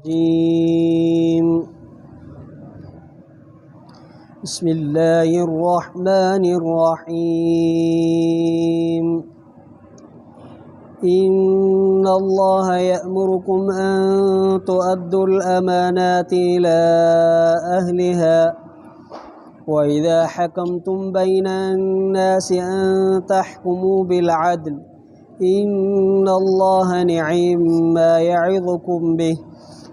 الرجيم بسم الله الرحمن الرحيم إن الله يأمركم أن تؤدوا الأمانات إلى أهلها وإذا حكمتم بين الناس أن تحكموا بالعدل إن الله نعم ما يعظكم به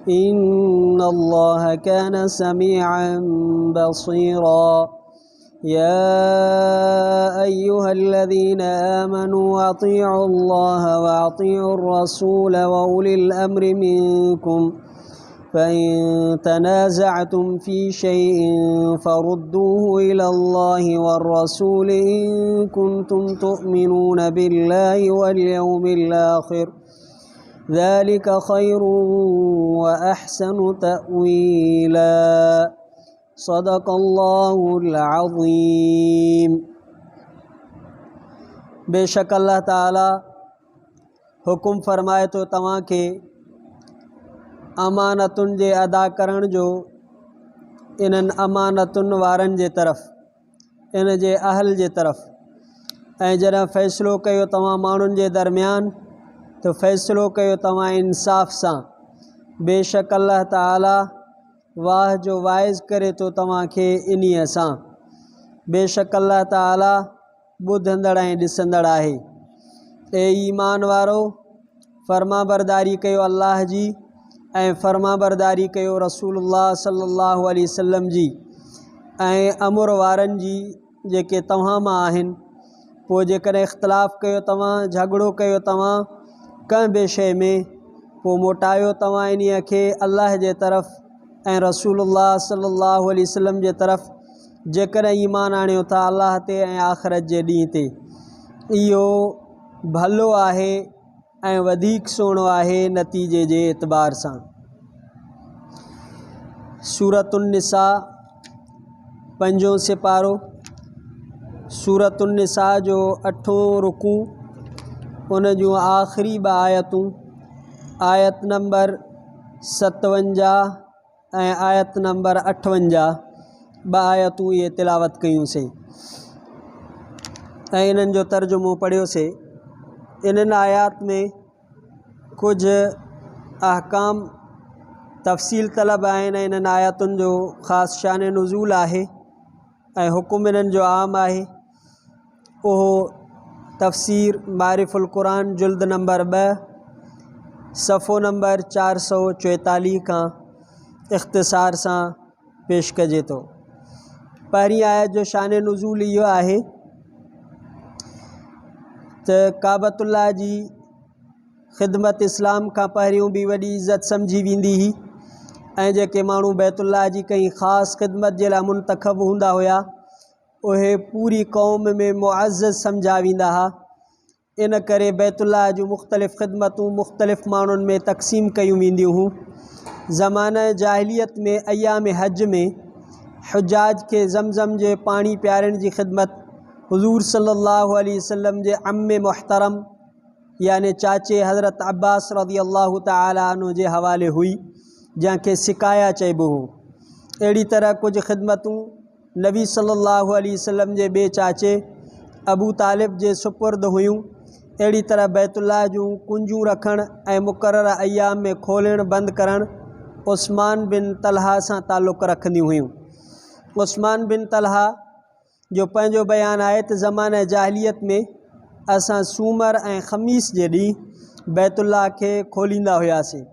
إن الله كان سميعا بصيرا يا أيها الذين آمنوا أطيعوا الله وأطيعوا الرسول وأولي الأمر منكم فإن تنازعتم في شيء فردوه إلى الله والرسول إن كنتم تؤمنون بالله واليوم الآخر ذلك خير وأحسن تأويلا صدق الله العظيم। बेशक अल्लाह ताला हुकुम फरमाए तो तव्हां खे अमानतुनि जे अदा करण जो इन्हनि अमानतुनि वारनि जे तरफ़ इन जे अहल जे तरफ़ ऐं जॾहिं फ़ैसिलो कयो तव्हां माण्हुनि जे दरमियान तो फ़ैसिलो कयो तव्हां इंसाफ़ सां। बेशक अल्लाह ताला वाह जो वाइज़ करे तो तव्हां खे इन्हीअ सां। बेशक अल्लाह ताला ॿुधंदड़ ऐं ॾिसंदड़ आहे। ए ईमान वारो फर्मा बरदारी कयो अल्लाह जी ऐं फर्मा बरदारी कयो रसूलुल्लाह सल्लल्लाहु अलैहि वसल्लम जी ऐं अमुर वारनि जी जेके तव्हां मां आहिनि। पोइ जेकॾहिं इख़्तिलाफ़ कयो तव्हां झगड़ो कयो तव्हां कंहिं बि शइ में पोइ मोटायो तव्हां इन्हीअ खे अल्लाह जे तरफ़ ऐं रसूलुल्लाह सल्लल्लाहु अलैहि वसल्लम जे तरफ़ जेकॾहिं ईमान आणियो था अल्लाह ते ऐं आख़िरत जे ॾींहं ते। इहो भलो आहे ऐं वधीक सुहिणो आहे नतीजे जे एतबार सां। सूरतुन्निसा 5 सिपारो सूरतुन्निसा जो 8हों रुकू उन जूं आख़िरी 2 आयतूं आयत नंबर 57 ऐं आयत नंबर 58 2 आयतूं ये तिलावत कयूंसीं ऐं इन्हनि जो तर्जुमो पढ़ियोसीं। इन्हनि आयात में कुछ अहकाम तफ़सील तलब आहिनि ऐं इन्हनि आयतुनि जो ख़ासि शान नुज़ूल आहे ऐं हुकुम इन्हनि जो आम आहे। उहो तफ़सीर मारिफ़ुल क़ुरान जुल्द नंबर 2 सफ़ो नंबर 444 खां इख़्तिसार सां पेश कजे थो। पहिरीं आयत जो शान नुज़ूल इहो आहे त काबतुल्लाह जी ख़िदमत इस्लाम खां पहिरियों भी वॾी इज़त सम्झी वेंदी हुई ऐं जेके माण्हू बैतुल्लाह जी कंहिं ख़ासि ख़िदमत जे लाइ मुंतख़ब हूंदा हुआ उहे पूरी क़ौम में मुअज़्ज़ज़ सम्झा वेंदा हुआ। इन करे बैतुल्लाह जूं मुख़्तलिफ़ ख़िदमतूं मुख़्तलिफ़ माण्हुनि में तक़सीम कयूं वेंदियूं हुयूं। ज़माना जाहिलियत में अयाम हज में हुजाज के ज़मज़म जे पानी प्यारण जी ख़िदमत हुज़ूर सल्लल्लाहु अलैहि वसल्लम जे अम्मे मुहतरम यानी चाचे हज़रत अब्बास रज़ियल्लाहु ताला अन्हु जे हवाले हुई जंहिंखे सिकाया चइबो हो। अहिड़ी तरह कुछ ख़िदमतूं नबी सल्लल्लाहु अलैहि वसल्लम जे ॿिए चाचे अबू तालिब जे सुपुर्द हुयूं। अहिड़ी तरह बैतुल्लाह जूं कुंजूं रखण ऐं मुक़र्रर अयाम में खोलण बंदि करण उस्मान बिन तलहा सां ताल्लुक़ रखंदियूं हुयूं। उस्मान बिन तलहा जो पंहिंजो बयान आहे त ज़माने जाहिलियत में असां सूमर ऐं ख़मीस जे ॾींहुं बैतुल्लाह खे खोलींदा हुआसीं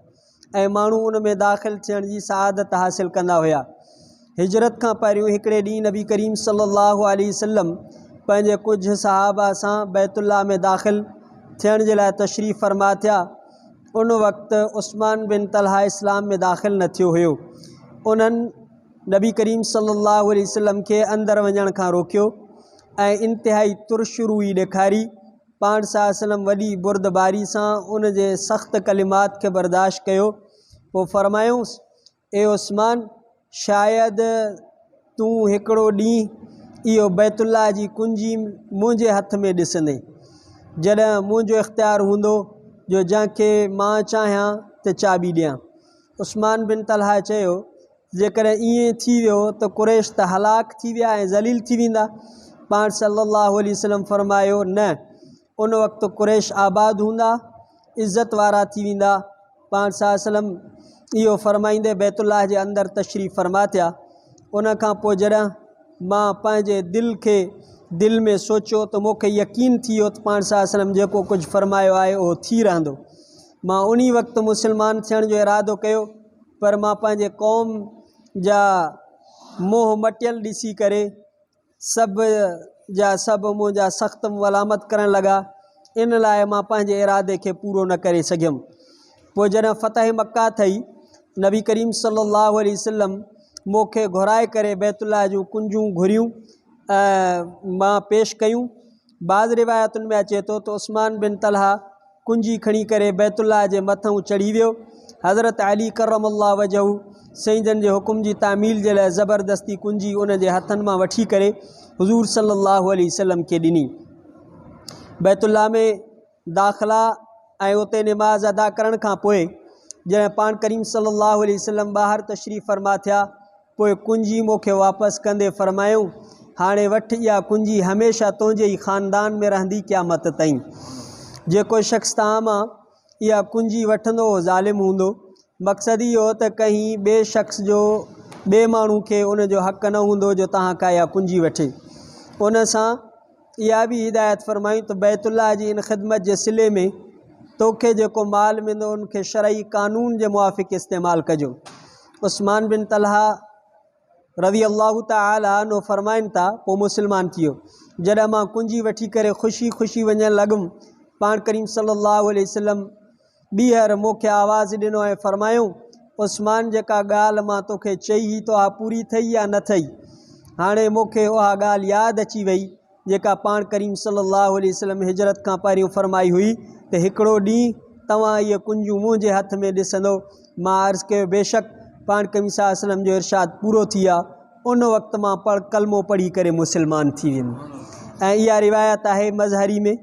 ऐं माण्हू उन में दाख़िल थियण जी सआदत हासिल कंदा हुआ। हिजरत खां पहिरियों हिकिड़े ॾींहुं नबी करीम सल्लल्लाहु अलैहि वसल्लम पंहिंजे कुझु सहाबा सां बैतुल्लाह में दाख़िल थियण जे लाइ तशरीफ़ फरमा थिया। उन वक़्तु उस्मान बिन तलहा इस्लाम में दाख़िल न थियो हुयो। उन्हनि नबी करीम सल्लल्लाहु अलैहि वसल्लम खे अंदरि वञण खां रोकियो ऐं इंतिहाई तुरशुरूई ॾेखारी। पाण सल्लम वॾी बुर्दबारी सां उन जे सख़्त कलिमात खे बर्दाश्त कयो। पोइ फरमायूंसि ए उस्मान शायदि तूं हिकिड़ो ॾींहुं इहो बैतुल्लाह जी कुंजी मुंहिंजे हथ में ॾिसंदे जॾहिं मुंहिंजो इख़्तियार हूंदो जो जंहिंखे मां चाहियां त चाबी ॾियां। उस्मान बिन तलहा चयो जेकर ईअं थी वियो त कुरैश त हलाक थी विया ऐं ज़लील थी वेंदा। पाण सल्लल्लाहु अलैहि वसल्लम फरमायो न, उन वक़्तु कुरैश आबाद हूंदा, इज़त वारा थी वेंदा। पाण सल्लल्लाहु अलैहि वसल्लम इहो फरमाईंदे बैतुल्लाह जे अंदरि तशरीफ़ फरमा थिया। उन खां पोइ जॾहिं मां पंहिंजे दिलि में सोचियो त मूंखे यकीन थी वियो त पाण सल्लल्लाहु अलैहि वसल्लम जेको कुझु फरमायो आहे उहो थी रहंदो। मां उन वक़्तु मुस्लमान थियण जो इरादो कयो, पर मां पंहिंजे क़ौम जा मोह मटियल ॾिसी करे सभु मुंहिंजा सख़्तु मलामत करणु लॻा। इन लाइ मां पंहिंजे इरादे खे पूरो न करे सघियुमि। पोइ जॾहिं फ़तह मक्का थी, नबी करीम सल्लल्लाहु अलैहि वसल्लम मूंखे घुराए करे बैतुल्लाह जूं कुंजूं घुरियूं मां पेश कयूं। बाज़ रिवायतुनि में अचे थो त उस्मान बिन तलहा कुंजी खणी करे बैतुल्लाह जे मथां चढ़ी वियो। हज़रत अली करमल्लाहु वजहू साईं जन जे हुकुम जी तामील जे लाइ ज़बरदस्ती कुंजी उन जे हथनि मां वठी करे हुज़ूर सल्लल्लाहु अलैहि वसल्लम खे ॾिनी। बैतुल्लाह में दाख़िला ऐं उते निमाज़ अदा करण खां पोइ जॾहिं पाण करीम सल्लल्लाहु अलैहि वसल्लम ॿाहिरि तशरीफ़ फरमा थिया, पोइ कुंजी मूंखे वापसि कंदे फरमायूं, हाणे वठि इहा कुंजी हमेशह तुंहिंजे ई ख़ानदान में रहंदी क़यामत ताईं। जेको शख़्स तव्हां मां इहा कुंजी वठंदो हो ज़ालिम हूंदो। मक़सदु इहो त कहीं ॿिए शख़्स जो ॿिए माण्हू खे उन जो हक़ न हूंदो जो तव्हां खां इहा कुंजी वठे। उन सां इहा बि हिदायत फरमायूं त बैतुल्लाह जी इन ख़िदमत जे सिले में तोखे जेको माल मिलंदो उनखे शरई कानून जे मुआफ़िक़ इस्तेमालु कजो। उस्मान बिन तलहा रज़ी अल्लाह तआला अन्हु फरमाइनि था, पोइ मुस्लमान थी वियो। जॾहिं मां कुंजी वठी करे ख़ुशी ख़ुशी वञणु लॻुमि, पाण करीम सल्लल्लाहु अलैहि वसल्लम ॿीहर मूंखे आवाज़ु ॾिनो ऐं फरमायूं, उस्मान जेका ॻाल्हि मां तोखे चई हुई तो पूरी थई या न थई? हाणे मूंखे उहा ॻाल्हि यादि अची वई जेका पाण करीम सल्लल्लाहु अलैहि वसल्लम हिजरत खां पहिरियों फरमाई हुई त हिकिड़ो ॾींहुं तव्हां इहे कुंजूं मुंहिंजे हथ में ॾिसंदो। मां अर्ज़ु कयो बेशक पाण करीम सल्लल्लाहु अलैहि वसल्लम जो इरशाद पूरो थी विया। उन वक़्तु मां कलमो पढ़ी करे मुस्लमान थी वियुमि। ऐं इहा रिवायत आहे मज़हरी में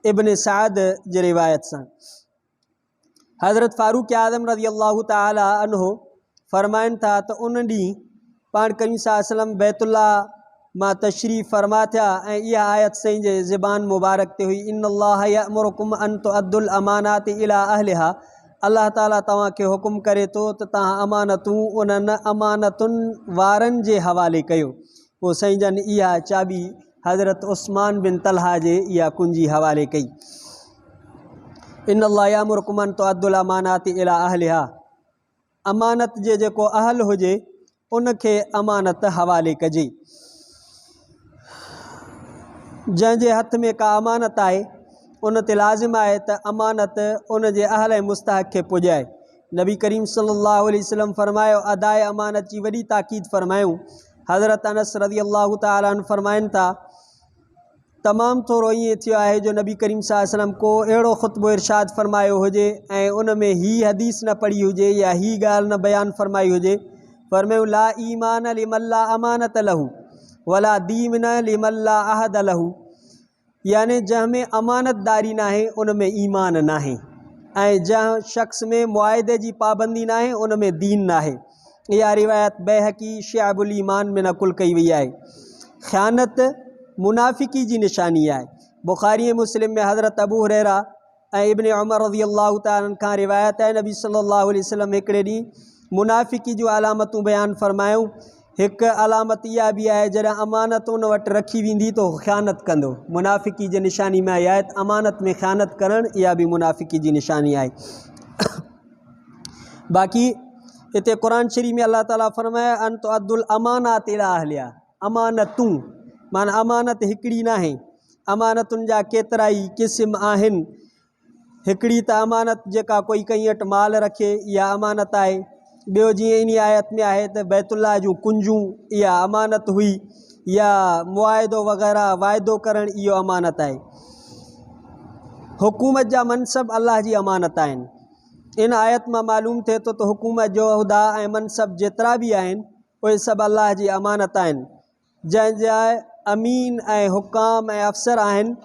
इब्न साद जे रिवायत सां। हज़रत फ़ारूक़ आज़म रज़ी अल्लाह तआला अन्हो फरमाइनि था त उन ॾींहुं पाण करीम सल्लल्लाहु अलैहि वसल्लम बैतुल्लाह मां तशरीफ़ फरमा थिया ऐं इहा आयत साईं जे ज़बान मुबारक ते हुई, इन्नल्लाह यअमुरुकुम अन तुअद्दुल अमानाति इला अहलिहा। अल्लाह ताला तव्हांखे हुकुम करे थो त तव्हां अमानतूं उन्हनि अमानतुनि वारनि जे हवाले कयो। पोइ साईं जन इहा चाबी हज़रत उस्मान बिन तलहा जे इहा कुंजी हवाले कई। इन्नल्लाह यअमुरुकुम अन तुअद्दुल अमानाति इला अहलिहा, अमानत जे जेको अहल हुजे उनखे अमानत हवाले कजे। जंहिंजे हथ में का अमानत आहे उन ते लाज़िम आहे त अमानत उन जे अहल ऐं मुस्तहक़ खे पुॼाए। नबी करीम सल्लल्लाहु अलैहि वसल्लम फरमायो, अदाए अमानत जी वॾी ताक़ीद फरमायूं। हज़रत अनस रज़ी अल्लाह तआला अन्हु फरमाइनि था, तमामु थोरो ईअं थियो आहे जो नबी करीम सल्लल्लाहु अलैहि वसल्लम को अहिड़ो ख़ुतबो इरशाद फरमायो हुजे ऐं उन में ही हदीस न पढ़ी हुजे या ही ॻाल्हि न बयानु फरमाई हुजे। फरमायूं, ला ईमान लिमन ला अमानत लहू वला दीन लिमन ला अहद लहू, यानी जंहिंमें अमानतदारी नाहे उन में ईमान नाहे ऐं जंहिं शख़्स में मुआहिदे जी पाबंदी नाहे उन में दीन नाहे। इहा रिवायत बैहक़ी शअबुल ईमान में नक़ुल कई वई आहे। ख़यानत मुनाफ़िकी जी निशानी आहे। बुख़ारी मुस्लिम में हज़रत अबू हुरैरा ऐं इब्न उमर रज़ी अल्लाह तआला खां रिवायत आहे, नबी सल्लल्लाहु अलैहि वसल्लम हिकिड़े ॾींहुं मुनाफ़िकी जूं अलामतूं बयानु फरमायूं। हिकु अलामत इहा बि आहे, जॾहिं अमानत उन वटि रखी वेंदी तो ख़यानत कंदो। मुनाफ़िकी जी निशानी में आहे त अमानत में ख़यानत करणु, इहा बि मुनाफ़िकी जी निशानी आहे। बाक़ी हिते क़ुरान शरीफ़ में अल्लाह ताला फरमाया, अन तुअद्दुल अमानात इला अहलिहा, अमानतूं माना अमानत हिकिड़ी नाहे, अमानतुनि जा केतिरा ई क़िस्म आहिनि। हिकिड़ी त अमानत जेका कोई कंहिं वटि माल रखे, इहा अमानत आहे। ॿियो जीअं इन आयत में आहे त बैतुल्लाह जूं कुंजूं इहा अमानत हुई, या मुआहिदो वग़ैरह वाइदो करणु इहो अमानत आहे। हुकूमत जा मनसब अल्लाह जी अमानत आहिनि। इन आयत मां मालूम थिए थो त हुकूमत जो उहिदा ऐं मनसब जेतिरा बि आहिनि उहे सभु अल्लाह जी अमानत आहिनि। जंहिंजा अमीन ऐं हुकाम ऐं अफ़सर आहिनि,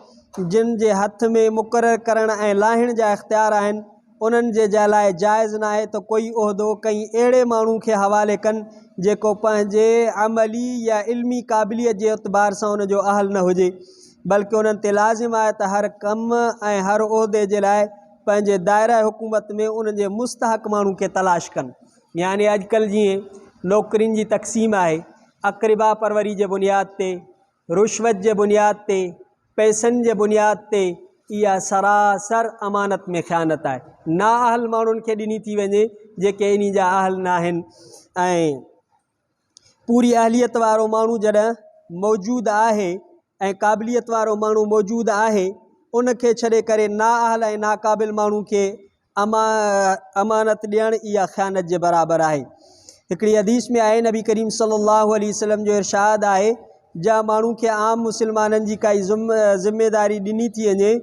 जिन जे हथ में मुक़ररु करण ऐं लाहिण जा इख़्तियार आहिनि, उन्हनि जे लाइ जाइज़ न आहे त कोई उहिदो कंहिं अहिड़े माण्हू खे हवाले कनि जेको पंहिंजे अमली या इल्मी क़ाबिलियत जे एतबार सां उनजो अहल न हुजे, बल्कि उन्हनि ते लाज़िम आहे त हर कमु ऐं हर उहिदे जे लाइ पंहिंजे दायरा हुकूमत में उन जे मुस्तहक़ माण्हू खे तलाश कनि। यानी अॼुकल्ह जीअं नौकरियुनि जी तक़सीम आहे अक़रिबा परवरी जे बुनियाद ते, रुश्वत जे बुनियाद ते, पैसनि जे बुनियाद ते, इहा सरासर अमानत में ख़यानत आहे। नाअहल माण्हुनि खे ॾिनी थी वञे जेके इन जा अहल न आहिनि। ऐं पूरी अहलियत वारो माण्हू जॾहिं मौजूदु आहे ऐं क़ाबिलियत वारो माण्हू मौजूदु आहे, उनखे छॾे करे नाअहल ऐं नाक़ाबिल माण्हू खे अमानत ॾियणु इहा ख़यानत जे बराबरि आहे। हिकिड़ी हदीस में आहे, नबी करीम सल्लल्लाहु अलैहि वसल्लम जो इरशाद आहे, जा माण्हू खे आम मुस्लमाननि जी काई ज़िम्मेदारी ॾिनी थी वञे,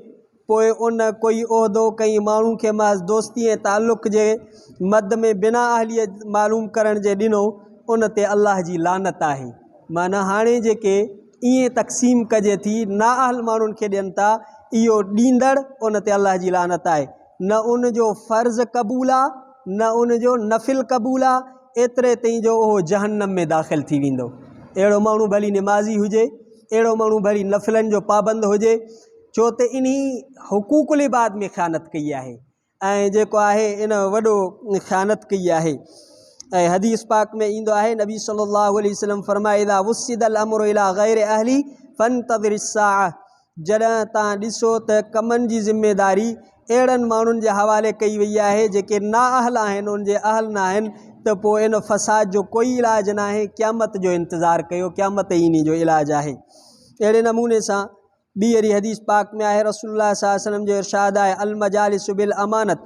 पोइ उन कोई उहिदो कंहिं माण्हू खे महज़ दोस्ती ऐं ताल्लुक़ जे मद में बिना अहलियत मालूम करण जे ॾिनो, उन ते अल्लाह जी लानत आहे। माना हाणे जेके ईअं तक़सीम कजे थी, नाअहल माण्हुनि खे ॾियनि था, इहो ॾींदड़ उन ते अल्लाह जी लानत आहे। न उन जो फ़र्ज़ क़बूल आहे, न उन जो नफ़िल क़बूल आहे, एतिरे ताईं जो उहो जहन्नम में दाख़िल थी वेंदो। अहिड़ो माण्हू भली निमाज़ी हुजे, अहिड़ो माण्हू भली नफ़िलनि जो पाबंद हुजे, छो त इन हुकूकुल इबाद में ख़यानत कई आहे ऐं जेको आहे इन वॾो ख़यानत कई आहे। ऐं हदीस पाक में ईंदो आहे, नबी सल्लल्लाहु अलैहि वसल्लम फरमाए, इज़ा वुस्सिदल अम्रु इला गैर अहली फंतज़िर अस्साअ, जॾहिं तव्हां ॾिसो त कमनि जी ज़िम्मेदारी अहिड़नि माण्हुनि जे हवाले कई वई आहे जेके नाअहल आहिनि, उन जे अहल न आहिनि, त पोइ इन फ़साद जो कोई इलाज न आहे, क़यामत जो इंतज़ारु कयो, क़यामत ई इन जो इलाजु आहे। अहिड़े नमूने सां ॿी अहिड़ी हदीस पाक में आहे, रसूलुल्लाह सल्लल्लाहु अलैहि वसल्लम जो इरशाद आहे, अल मजालिसु बिल अमानत,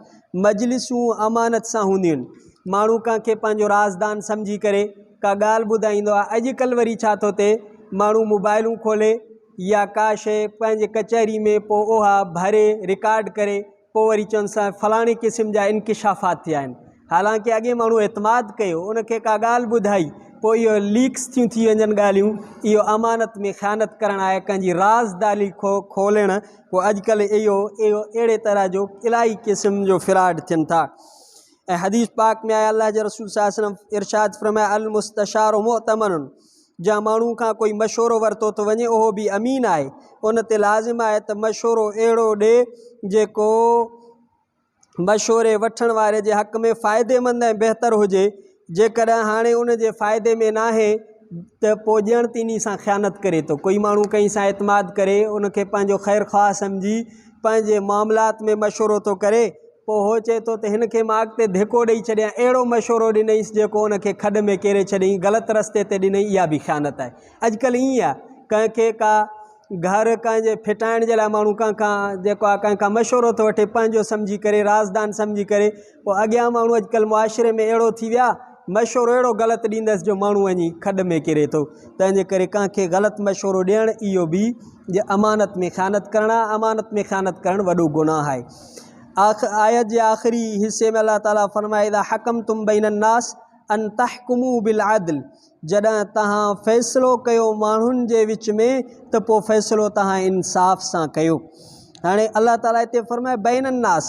मजलिसूं अमानत सां हूंदियूं आहिनि। माण्हू कंहिंखे पंहिंजो राज़दान सम्झी करे का ॻाल्हि ॿुधाईंदो आहे। अॼुकल्ह वरी छा थो थिए, माण्हू मोबाइलूं खोले या का शइ पंहिंजे कचहरी में पोइ उहा भरे रिकॉर्ड करे पोइ वरी चवनि सां फलाणे क़िस्म जा इंकिशाफ़ात थिया आहिनि। हालांकि अॻे माण्हू एतमाद कयो, उनखे का ॻाल्हि ॿुधाई, पोइ इहो लीक्स थियूं थी वञनि ॻाल्हियूं, इहो अमानत में ख़यानत करणु आहे, कंहिंजी राज़दारी खोलणु। पोइ अॼुकल्ह इहो अहिड़े तरह जो इलाही क़िस्म जो फ्रॉड थियनि था। ऐं हदीस पाक में आहे, अल्लाह जे रसूल सल्लल्लाहु अलैहि वसल्लम इरशाद फरमाया, अल मुस्तशारु मुअतमनुन, जा माण्हू खां कोई मशवरो वरितो थो वञे उहो बि अमीन आहे, उन ते लाज़िम आहे त मशवरो अहिड़ो ॾिए जेको मशवरे वठण वारे जे हक़ में फ़ाइदेमंद ऐं बहितर हुजे। जेकॾहिं हाणे उन जे फ़ाइदे में न आहे त पोइ ॼण त इन सां ख़यानत करे थो। कोई माण्हू कंहिं सां एतमाद करे, उनखे पंहिंजो ख़ैरु ख़्वाह सम्झी पंहिंजे मामलात में मशवरो थो करे, पोइ हो चए थो त हिन खे मां अॻिते धिको ॾेई छॾियां, अहिड़ो मशवरो ॾिनईसि जेको उनखे खॾ में केरे छॾियईं, ग़लति रस्ते ते ॾिनई, इहा बि ख़यानत आहे। अॼुकल्ह ईअं आहे, कंहिंखे का घर कंहिंजे फिटाइण जे लाइ माण्हू कंहिंखां जेको आहे कंहिंखां मशवरो थो वठे, पंहिंजो सम्झी करे, राज़दान सम्झी करे, पोइ अॻियां माण्हू अॼुकल्ह मुआशिरे में अहिड़ो थी विया, मशवरो अहिड़ो ग़लति ॾींदसि जो माण्हू वञी खॾ में किरे थो। तंहिंजे करे कंहिंखे ग़लति मशवरो ॾियणु इहो बि जे अमानत में ख़यानत करणु आहे। अमानत में ख़यानत करणु वॾो गुनाह आहे। आयत जे आख़िरी हिस्से में अल्लाह ताला फरमाए, इज़ा हकमतुम बैनन्नास अन तहकुमू बिल अदल, जॾहिं तव्हां फ़ैसिलो कयो माण्हुनि जे विच में त पोइ फ़ैसिलो तव्हां इंसाफ़ सां कयो। हाणे अल्लाह ताला हिते फरमाए बैनन्नास,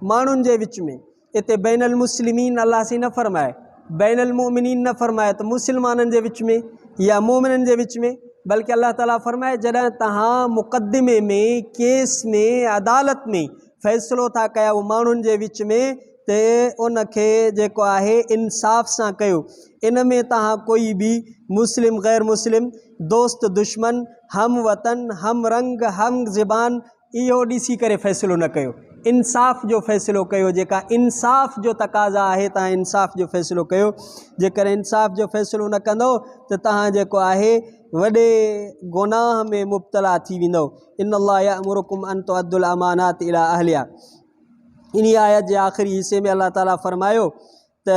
माण्हुनि जे विच में, हिते बैनल मुस्लिमीन अल्लाह सी न फरमाए, बैनल मुमिनीन न फरमाए त मुस्लमाननि जे विच में या मोमिननि जे विच में, बल्कि अल्लाह ताला फरमाए जॾहिं तव्हां मुक़दमे में, केस में, अदालत में फ़ैसिलो था कयो माण्हुनि जे विच में, त उनखे जेको आहे इंसाफ़ सां कयो। इन में तव्हां कोई बि मुस्लिम गैर मुस्लिम, दोस्त दुश्मन, हम वतन, हम रंग, हम ज़बान, इहो ॾिसी करे फ़ैसिलो न कयो। इंसाफ़ जो फ़ैसिलो कयो। जेका इंसाफ़ जो तक़ाज़ा आहे, तव्हां इंसाफ़ जो फ़ैसिलो कयो। जेकर इंसाफ़ जो फ़ैसिलो न कंदो त तव्हां जेको आहे वॾे गुनाह में मुब्तला थी वेंदो। इन्नल्लाह यअमुरुकुम अन तुअद्दुल अमानात इला अहलिहा। इन आयत जे आख़िरी हिस्से में अल्लाह ताला फरमायो त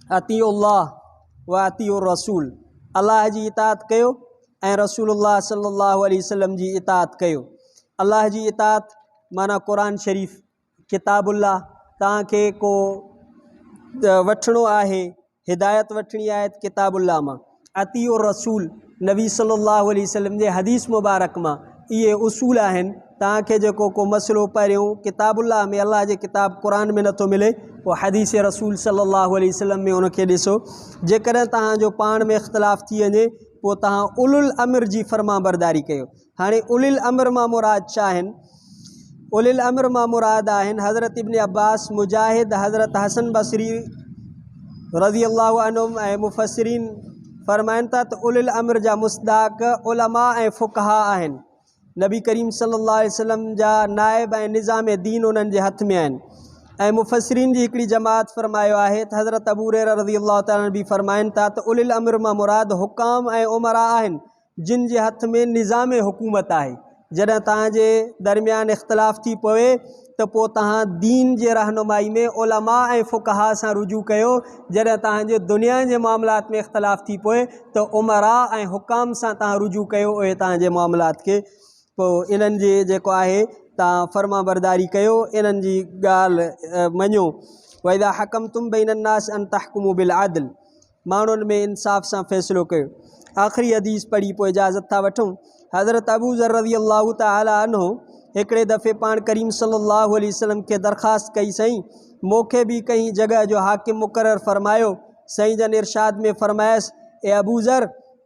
अतीउल्लाह व अतीउर रसूल, अल्लाह जी इताअत कयो ऐं रसूलुल्लाह सल्लल्लाहु अलैहि वसल्लम जी इताअत कयो। अल्लाह जी इताअत माना क़ुरान शरीफ़, किताबुल्लाह, तव्हांखे को वठिणो आहे, हिदायत वठिणी आहे त किताबुल्लाह मां। अतीउर रसूल, नबी सल्लल्लाहु अलैहि वसल्लम जे हदीस मुबारक मां इहे उसूल आहिनि तव्हांखे जेको को मसइलो पहिरियों किताबुल्लाह में अल्लाह जे किताब क़ुरान में नथो मिले पोइ हदीस रसूल सल्लल्लाहु अलैहि वसल्लम में उनखे ॾिसो। जेकॾहिं तव्हांजो पाण में इख़्तिलाफ़ थी वञे पोइ तव्हां उलुल अमिर जी फर्मा बरदारी कयो। हाणे उलिल अमिर मां मुराद छा आहिनि? उलिल अमिर मां मुराद आहिनि हज़रत इब्न अब्बास, मुजाहिद, हज़रत हसन बसरी रज़ी अल्लाहु अन्हुम ऐं मुफ़स्सिरीन फरमाइनि था त उलिल अमिर जा मुस्ताक उलमा ऐं फ़ुक़हा आहिनि। नबी करीम सल्लल्लाहु अलैहि वसल्लम जा नाइब ऐं निज़ाम दीन उन्हनि जे हथ में आहिनि। ऐं मुफ़स्सिरीन जी हिकिड़ी जमात फरमायो आहे त हज़रत अबू हुरैरा रज़ी अल्लाहु तआला बि फरमाइनि था त उलिल अमिर मां मुराद हुकाम ऐं उमरा आहिनि जिन जे हथ में निज़ाम हुकूमत आहे। जॾहिं तव्हांजे दरमियान इख़्तिलाफ़ थी पवे त पोइ तव्हां दीन जे रहनुमाई में उलमा ऐं फ़ुक़हा सां रुजू कयो। जॾहिं तव्हांजे दुनिया जे मामलात में इख़्तिलाफ़ थी पवे त उमरा ऐं हुकाम सां तव्हां रुजू कयो। उहे तव्हांजे मामलात खे पोइ इन्हनि जे जेको आहे तव्हां फर्मा बरदारी कयो, इन्हनि जी ॻाल्हि मञो। वइदा हकम तुम बैन नास अन तहकुमु बिल आदिल, माण्हुनि में इंसाफ़ सां फ़ैसिलो कयो। आख़िरी हदीस पढ़ी पोइ इजाज़त था वठूं। हज़रत अबू ज़र रज़ी अल्लाहु तआला अन्हु हिकिड़े दफ़े पाण करीम सल्लल्लाहु अलैहि वसल्लम खे दरख़्वास्त कई, साईं मूंखे बि कंहिं जॻह जो हाकिम मुक़ररु फ़रमायो। साईं जन इरशाद में फ़रमायसि, ए अबू ज़र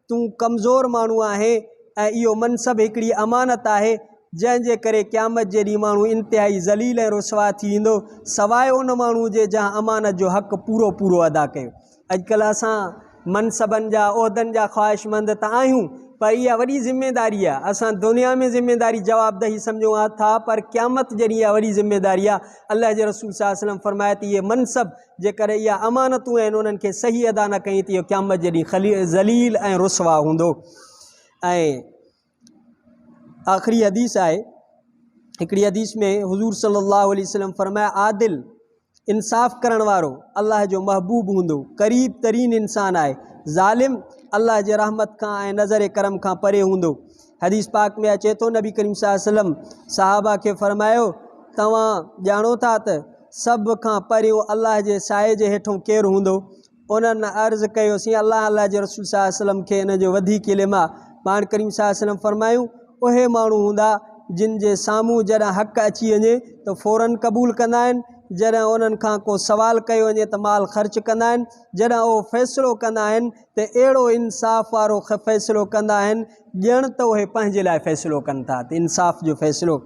तूं कमज़ोर माण्हू आहे ऐं इहो मनसब हिकिड़ी अमानत आहे जंहिंजे करे क़यामत जे ॾींहुं माण्हू इंतिहाई ज़लील ऐं रुसवा थी ईंदो सवाइ उन माण्हू जे जंहिं अमानत जो हक़ पूरो पूरो अदा कयो। अॼुकल्ह असां मनसबनि जा उहिदनि जा ख़्वाहिशमंद त आहियूं, पर इहा वॾी ज़िमेदारी आहे। असां दुनिया में ज़िमेदारी जवाबदही सम्झूं था, पर क़यामत जॾहिं इहा वॾी ज़िमेदारी आहे। अल्लाह जे रसूल सल्लल्लाहु अलैहि वसल्लम फ़रमाए थी, इहे मनसब जेकॾहिं इहा अमानतूं आहिनि उन्हनि खे सही अदा न कई त इहो क़यामत जे ॾींहुं ज़लील ऐं रुसवा हूंदो। ऐं आख़िरी हदीस आहे, हिकिड़ी हदीस में हुज़ूर सल्लल्लाहु अलैहि वसल्लम फ़रमाया, आदिल इंसाफ़ करण वारो अल्लाह जो महबूब हूंदो, क़रीब तरीन इंसान आहे। ज़ालिम अल्लाह जे रहमत खां ऐं नज़र करम खां परे हूंदो। हदीस पाक में अचे थो, नबी करीम सल्लल्लाहु अलैहि वसल्लम सहाबा खे फ़रमायो, तव्हां ॼाणो था त सभ खां परियों अल्लाह जे साए जे हेठों केरु हूंदो? उन्हनि अर्ज़ु कयोसीं अल्लाह जे रसूल सल्लल्लाहु अलैहि वसल्लम खे इन जो वधीक इल्मु आहे। पाण करीम सल्लल्लाहु अलैहि वसल्लम फ़रमायूं, उहे माण्हू हूंदा जिन जे साम्हूं जॾहिं हक़ अची वञे त फ़ौरन क़बूल कंदा आहिनि, जॾहिं उन्हनि खां को सवाल कयो वञे त माल ख़र्च कंदा आहिनि, जॾहिं उहो फ़ैसिलो कंदा आहिनि त अहिड़ो इंसाफ़ वारो फ़ैसिलो कंदा आहिनि ॼण त उहे पंहिंजे लाइ फ़ैसिलो कनि था। त इंसाफ़ जो फ़ैसिलो,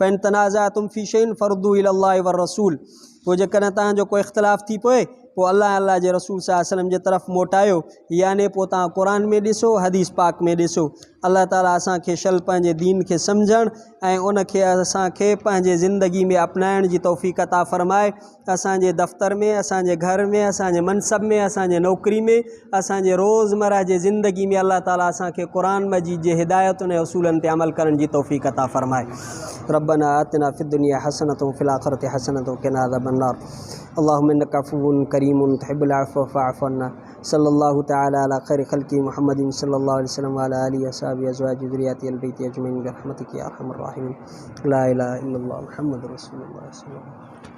फ़इन तनाज़अतुम फ़ी शैइन फ़रुद्दू इलल्लाहि वर रसूल, पोइ जेकॾहिं तव्हांजो को इख़्तिलाफ़ थी पए पोइ अल्लाह जे रसूल सल्लल्लाहु अलैहि वसल्लम जे तरफ़ मोटायो, याने पोइ तव्हां क़ुरान में ॾिसो, हदीस पाक में ॾिसो। अल्लाह ताला असांखे शल पंहिंजे दीन खे सम्झण ऐं उनखे असांखे पंहिंजे ज़िंदगी में अपनाइण जी तौफ़ीक़ अता फ़रमाए। असांजे दफ़्तर में, असांजे घर में, असांजे मनसब में, असांजे नौकरी में, असांजे रोज़मर्रा जे ज़िंदगी में अल्लाह ताला असांखे क़ुरान मजीद जे हिदायतुनि ऐं उसूलनि ते अमल करण जी तौफ़ीक़ अता फ़रमाए। रब्बना आतिना फ़िद दुनिया हसनतुम फ़िल आख़िरति हसनतुम व क़िना अज़ाबन्नार। अल्लाहुम्मा इन्नका अफ़्वुन करीमुन तुहिब्बुल अफ़्व फ़अफ़ु अन्ना। सल्लल्लाहु तआला अला खैरि ख़ल्क़ि मुहम्मदिन सल्लल्लाहु अलैहि वसल्लम व अला आलिहि व अस्हाबिहि अज़वाजिहि ज़ुर्रिय्यतिहि अल बैति अजमईन बिरहमतिका या अरहमर राहिमीन। ला इलाहा इल्लल्लाह मुहम्मदुर रसूलुल्लाह सल्लल्लाहु अलैहि वसल्लम।